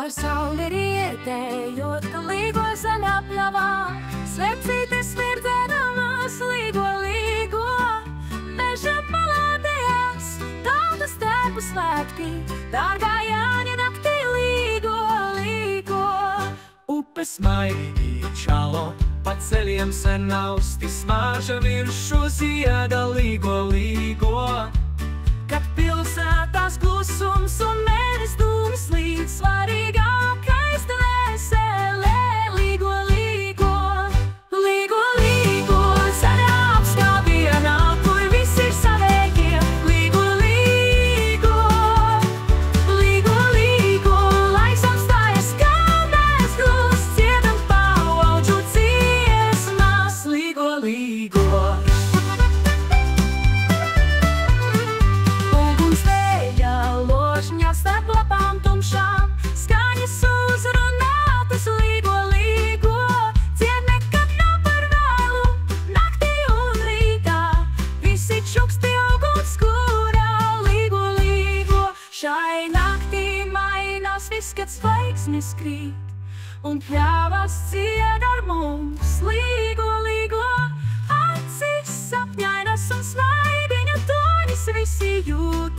Ar sauli rietējot, ka līgo zem apļavā, slepcītes smirdēdamas līgo, līgo. Meža palādējās, tautas tēpu svētki, dārgā Jāņa naktī līgo, līgo. Upes maigi čalo, pa ceļiem sen austi, smāža viršu zieda līgo, līgo. Kad pilsētās klusums un mēnes dūms līdz svarīgākais dvēselē līgo, līgo, līgo, līgo. Zaļā apskāvienā, kur visi ir savēkie, līgo, līgo, līgo, līgo. Laiks apstājas, kā mēs grūst, dziedam paudžu dziesmas, līgo, līgo. Starp lapām tumšām, skaņas uzrunātas, līgo, līgo. Dzied nekad nav par vēlu, naktī un rītā, visi čuksti ugunskura, līgo, līgo. Šai naktī mainās viss, kad zvaigznes krīt, un pļāvas dzied ar mums, līgo, līgo. Acis sapņainas un svaidiņa tonis visi jūt.